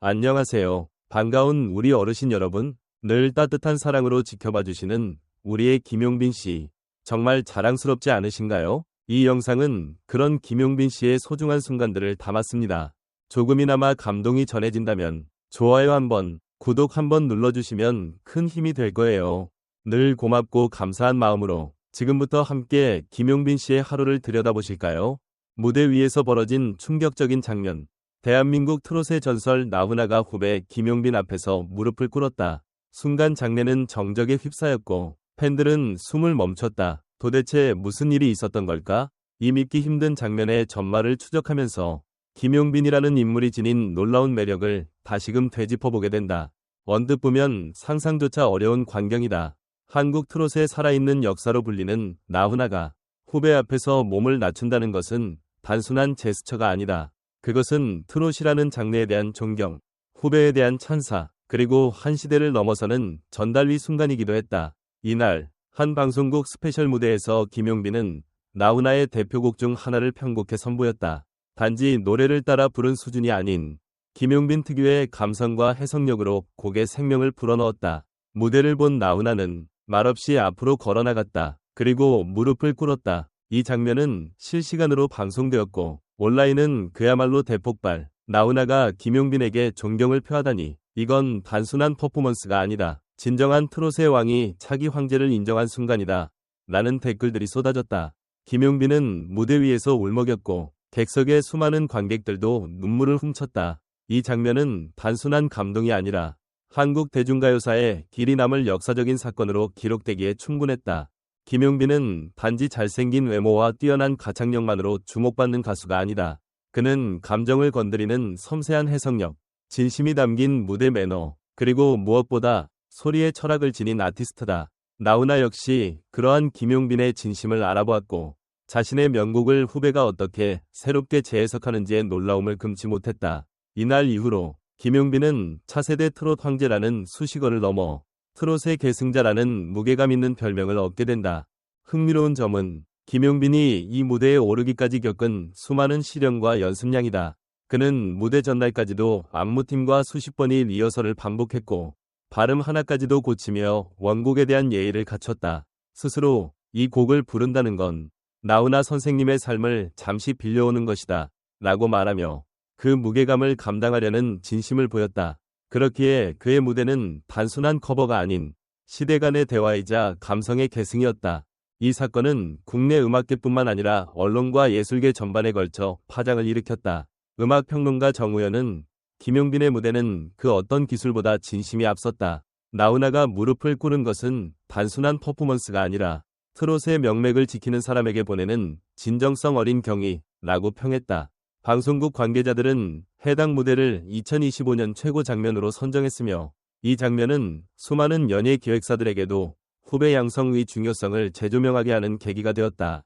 안녕하세요. 반가운 우리 어르신 여러분. 늘 따뜻한 사랑으로 지켜봐 주시는 우리의 김용빈 씨. 정말 자랑스럽지 않으신가요? 이 영상은 그런 김용빈 씨의 소중한 순간들을 담았습니다. 조금이나마 감동이 전해진다면 좋아요 한번, 구독 한번 눌러주시면 큰 힘이 될 거예요. 늘 고맙고 감사한 마음으로 지금부터 함께 김용빈 씨의 하루를 들여다보실까요? 무대 위에서 벌어진 충격적인 장면. 대한민국 트롯의 전설 나훈아가 후배 김용빈 앞에서 무릎을 꿇었다. 순간 장내는 정적에 휩싸였고 팬들은 숨을 멈췄다. 도대체 무슨 일이 있었던 걸까? 이 믿기 힘든 장면의 전말을 추적하면서 김용빈이라는 인물이 지닌 놀라운 매력을 다시금 되짚어보게 된다. 언뜻 보면 상상조차 어려운 광경이다. 한국 트롯의 살아있는 역사로 불리는 나훈아가 후배 앞에서 몸을 낮춘다는 것은 단순한 제스처가 아니다. 그것은 트롯이라는 장르에 대한 존경, 후배에 대한 찬사, 그리고 한 시대를 넘어서는 전달위 순간이기도 했다. 이날 한 방송국 스페셜 무대에서 김용빈은 나훈아의 대표곡 중 하나를 편곡해 선보였다. 단지 노래를 따라 부른 수준이 아닌 김용빈 특유의 감성과 해석력으로 곡에 생명을 불어넣었다. 무대를 본 나훈아는 말없이 앞으로 걸어나갔다. 그리고 무릎을 꿇었다. 이 장면은 실시간으로 방송되었고 온라인은 그야말로 대폭발. 나훈아가 김용빈에게 존경을 표하다니 이건 단순한 퍼포먼스가 아니다. 진정한 트롯의 왕이 차기 황제를 인정한 순간이다. 라는 댓글들이 쏟아졌다. 김용빈은 무대 위에서 울먹였고 객석의 수많은 관객들도 눈물을 훔쳤다. 이 장면은 단순한 감동이 아니라 한국 대중가요사에 길이 남을 역사적인 사건으로 기록되기에 충분했다. 김용빈은 단지 잘생긴 외모와 뛰어난 가창력만으로 주목받는 가수가 아니다. 그는 감정을 건드리는 섬세한 해석력, 진심이 담긴 무대 매너, 그리고 무엇보다 소리의 철학을 지닌 아티스트다. 나훈아 역시 그러한 김용빈의 진심을 알아보았고 자신의 명곡을 후배가 어떻게 새롭게 재해석하는지에 놀라움을 금치 못했다. 이날 이후로 김용빈은 차세대 트롯 황제라는 수식어를 넘어 트롯의 계승자라는 무게감 있는 별명을 얻게 된다. 흥미로운 점은 김용빈이 이 무대에 오르기까지 겪은 수많은 시련과 연습량이다. 그는 무대 전날까지도 안무팀과 수십 번의 리허설을 반복했고 발음 하나까지도 고치며 원곡에 대한 예의를 갖췄다. 스스로 이 곡을 부른다는 건 나훈아 선생님의 삶을 잠시 빌려오는 것이다. 라고 말하며 그 무게감을 감당하려는 진심을 보였다. 그렇기에 그의 무대는 단순한 커버가 아닌 시대 간의 대화이자 감성의 계승이었다. 이 사건은 국내 음악계뿐만 아니라 언론과 예술계 전반에 걸쳐 파장을 일으켰다. 음악평론가 정우현은 김용빈의 무대는 그 어떤 기술보다 진심이 앞섰다. 나훈아가 무릎을 꿇은 것은 단순한 퍼포먼스가 아니라 트롯의 명맥을 지키는 사람에게 보내는 진정성 어린 경의라고 평했다. 방송국 관계자들은 해당 무대를 2025년 최고 장면으로 선정했으며 이 장면은 수많은 연예 기획사들에게도 후배 양성의 중요성을 재조명하게 하는 계기가 되었다.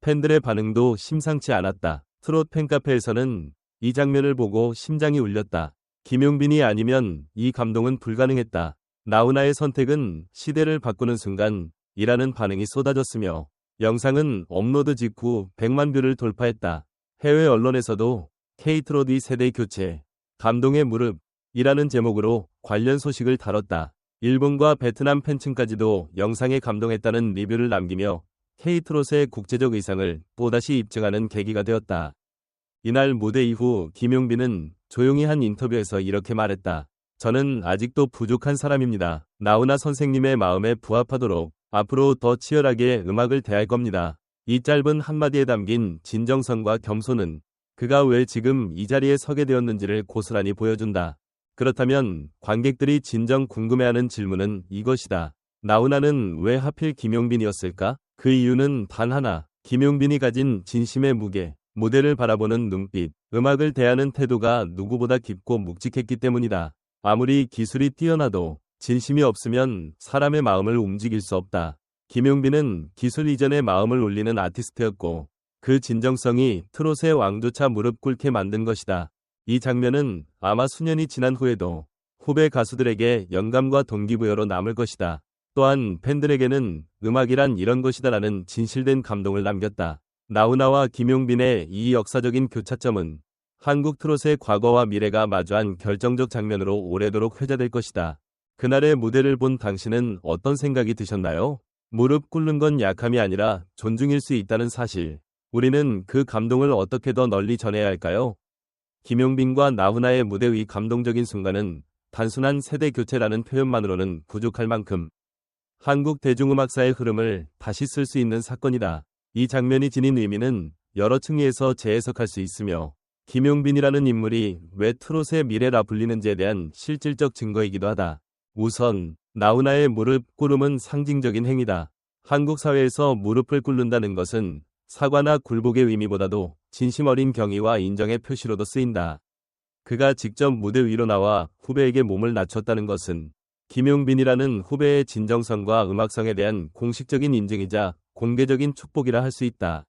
팬들의 반응도 심상치 않았다. 트롯 팬카페에서는 이 장면을 보고 심장이 울렸다. 김용빈이 아니면 이 감동은 불가능했다. 나훈아의 선택은 시대를 바꾸는 순간이라는 반응이 쏟아졌으며 영상은 업로드 직후 100만 뷰를 돌파했다. 해외 언론에서도 K-트롯 2세대 교체, 감동의 무릎이라는 제목으로 관련 소식을 다뤘다. 일본과 베트남 팬층까지도 영상에 감동했다는 리뷰를 남기며 K-트롯의 국제적 의상을 또다시 입증하는 계기가 되었다. 이날 무대 이후 김용빈은 조용히 한 인터뷰에서 이렇게 말했다. 저는 아직도 부족한 사람입니다. 나훈아 선생님의 마음에 부합하도록 앞으로 더 치열하게 음악을 대할 겁니다. 이 짧은 한마디에 담긴 진정성과 겸손은 그가 왜 지금 이 자리에 서게 되었는지를 고스란히 보여준다. 그렇다면 관객들이 진정 궁금해하는 질문은 이것이다. 나훈아는 왜 하필 김용빈이었을까? 그 이유는 단 하나. 김용빈이 가진 진심의 무게, 무대를 바라보는 눈빛, 음악을 대하는 태도가 누구보다 깊고 묵직했기 때문이다. 아무리 기술이 뛰어나도 진심이 없으면 사람의 마음을 움직일 수 없다. 김용빈은 기술 이전의 마음을 울리는 아티스트였고 그 진정성이 트롯의 왕조차 무릎 꿇게 만든 것이다. 이 장면은 아마 수년이 지난 후에도 후배 가수들에게 영감과 동기부여로 남을 것이다. 또한 팬들에게는 음악이란 이런 것이다라는 진실된 감동을 남겼다. 나훈아와 김용빈의 이 역사적인 교차점은 한국 트롯의 과거와 미래가 마주한 결정적 장면으로 오래도록 회자될 것이다. 그날의 무대를 본 당신은 어떤 생각이 드셨나요? 무릎 꿇는 건 약함이 아니라 존중일 수 있다는 사실. 우리는 그 감동을 어떻게 더 널리 전해야 할까요? 김용빈과 나훈아의 무대 위 감동적인 순간은 단순한 세대 교체라는 표현만으로는 부족할 만큼 한국 대중음악사의 흐름을 다시 쓸 수 있는 사건이다. 이 장면이 지닌 의미는 여러 층위에서 재해석할 수 있으며 김용빈이라는 인물이 왜 트롯의 미래라 불리는지에 대한 실질적 증거이기도 하다. 우선 나훈아의 무릎 꿇음은 상징적인 행위다. 한국 사회에서 무릎을 꿇는다는 것은 사과나 굴복의 의미보다도 진심 어린 경의와 인정의 표시로도 쓰인다. 그가 직접 무대 위로 나와 후배에게 몸을 낮췄다는 것은 김용빈이라는 후배의 진정성과 음악성에 대한 공식적인 인증이자 공개적인 축복이라 할 수 있다.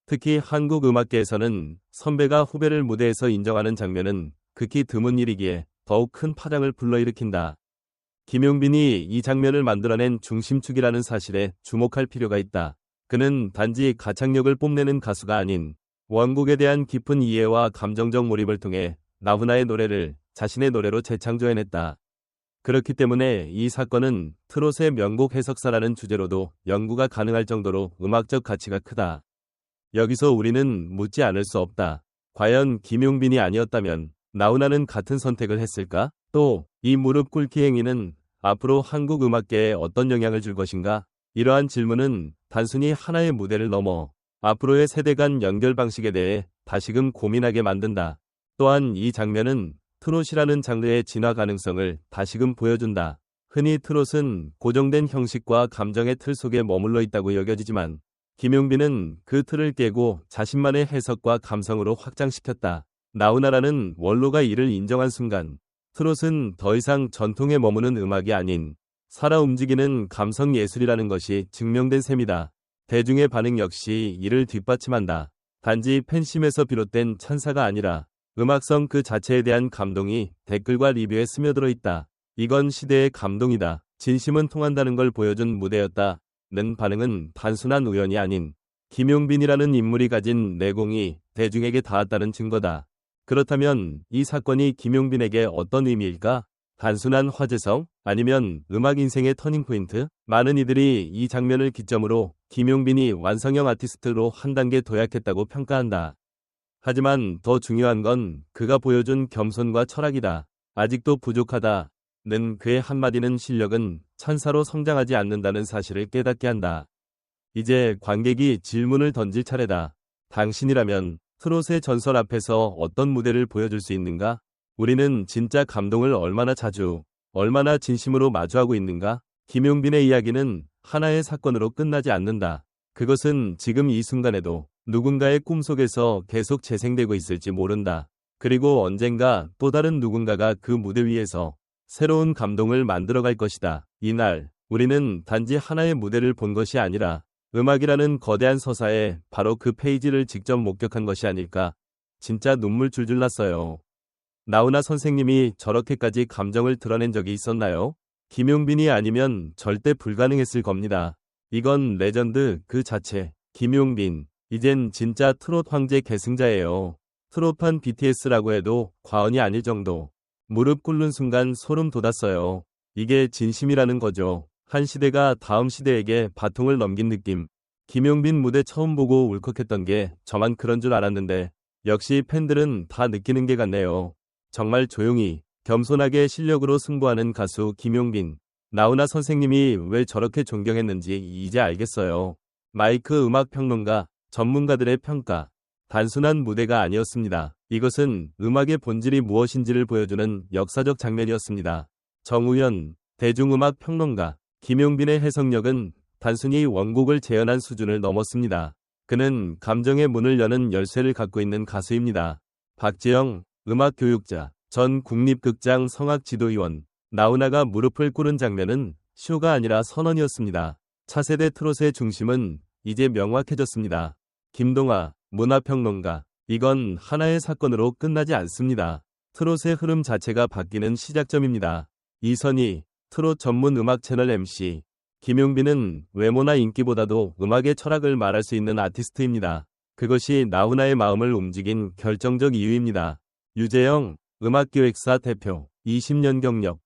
특히 한국 음악계에서는 선배가 후배를 무대에서 인정하는 장면은 극히 드문 일이기에 더욱 큰 파장을 불러일으킨다. 김용빈이 이 장면을 만들어낸 중심축이라는 사실에 주목할 필요가 있다. 그는 단지 가창력을 뽐내는 가수가 아닌 원곡에 대한 깊은 이해와 감정적 몰입을 통해 나훈아의 노래를 자신의 노래로 재창조해냈다. 그렇기 때문에 이 사건은 트롯의 명곡 해석사라는 주제로도 연구가 가능할 정도로 음악적 가치가 크다. 여기서 우리는 묻지 않을 수 없다. 과연 김용빈이 아니었다면 나훈아는 같은 선택을 했을까? 또 이 무릎 꿇기 행위는 앞으로 한국 음악계에 어떤 영향을 줄 것인가? 이러한 질문은 단순히 하나의 무대를 넘어 앞으로의 세대 간 연결 방식에 대해 다시금 고민하게 만든다. 또한 이 장면은 트롯이라는 장르의 진화 가능성을 다시금 보여준다. 흔히 트롯은 고정된 형식과 감정의 틀 속에 머물러 있다고 여겨지지만 김용빈은 그 틀을 깨고 자신만의 해석과 감성으로 확장시켰다. 나훈아라는 원로가 이를 인정한 순간 트롯은 더 이상 전통에 머무는 음악이 아닌 살아 움직이는 감성 예술이라는 것이 증명된 셈이다. 대중의 반응 역시 이를 뒷받침한다. 단지 팬심에서 비롯된 찬사가 아니라 음악성 그 자체에 대한 감동이 댓글과 리뷰에 스며들어 있다. 이건 시대의 감동이다. 진심은 통한다는 걸 보여준 무대였다. 는 반응은 단순한 우연이 아닌 김용빈이라는 인물이 가진 내공이 대중에게 닿았다는 증거다. 그렇다면 이 사건이 김용빈에게 어떤 의미일까? 단순한 화제성? 아니면 음악 인생의 터닝포인트? 많은 이들이 이 장면을 기점으로 김용빈이 완성형 아티스트로 한 단계 도약했다고 평가한다. 하지만 더 중요한 건 그가 보여준 겸손과 철학이다. 아직도 부족하다. 는 그의 한마디는 실력은 찬사로 성장하지 않는다는 사실을 깨닫게 한다. 이제 관객이 질문을 던질 차례다. 당신이라면 트롯의 전설 앞에서 어떤 무대를 보여줄 수 있는가? 우리는 진짜 감동을 얼마나 자주, 얼마나 진심으로 마주하고 있는가? 김용빈의 이야기는 하나의 사건으로 끝나지 않는다. 그것은 지금 이 순간에도 누군가의 꿈속에서 계속 재생되고 있을지 모른다. 그리고 언젠가 또 다른 누군가가 그 무대 위에서 새로운 감동을 만들어갈 것이다. 이날 우리는 단지 하나의 무대를 본 것이 아니라 음악이라는 거대한 서사에 바로 그 페이지를 직접 목격한 것이 아닐까. 진짜 눈물 줄줄 났어요. 나훈아 선생님이 저렇게까지 감정을 드러낸 적이 있었나요? 김용빈이 아니면 절대 불가능했을 겁니다. 이건 레전드 그 자체. 김용빈, 이젠 진짜 트롯 황제 계승자예요. 트롯판 BTS라고 해도 과언이 아닐 정도. 무릎 꿇는 순간 소름 돋았어요. 이게 진심이라는 거죠. 한 시대가 다음 시대에게 바통을 넘긴 느낌. 김용빈 무대 처음 보고 울컥했던 게 저만 그런 줄 알았는데 역시 팬들은 다 느끼는 게 같네요. 정말 조용히 겸손하게 실력으로 승부하는 가수 김용빈. 나훈아 선생님이 왜 저렇게 존경했는지 이제 알겠어요. 마이크 음악 평론가, 전문가들의 평가. 단순한 무대가 아니었습니다. 이것은 음악의 본질이 무엇인지를 보여주는 역사적 장면이었습니다. 정우현, 대중음악 평론가. 김용빈의 해석력은 단순히 원곡을 재현한 수준을 넘었습니다. 그는 감정의 문을 여는 열쇠를 갖고 있는 가수입니다. 박지영, 음악교육자, 전 국립극장 성악지도위원. 나훈아가 무릎을 꿇은 장면은 쇼가 아니라 선언이었습니다. 차세대 트롯의 중심은 이제 명확해졌습니다. 김동아, 문화평론가. 이건 하나의 사건으로 끝나지 않습니다. 트롯의 흐름 자체가 바뀌는 시작점입니다. 이선희, 트롯 전문 음악 채널 MC. 김용빈은 외모나 인기보다도 음악의 철학을 말할 수 있는 아티스트입니다. 그것이 나훈아의 마음을 움직인 결정적 이유입니다. 유재영, 음악기획사 대표, 20년 경력.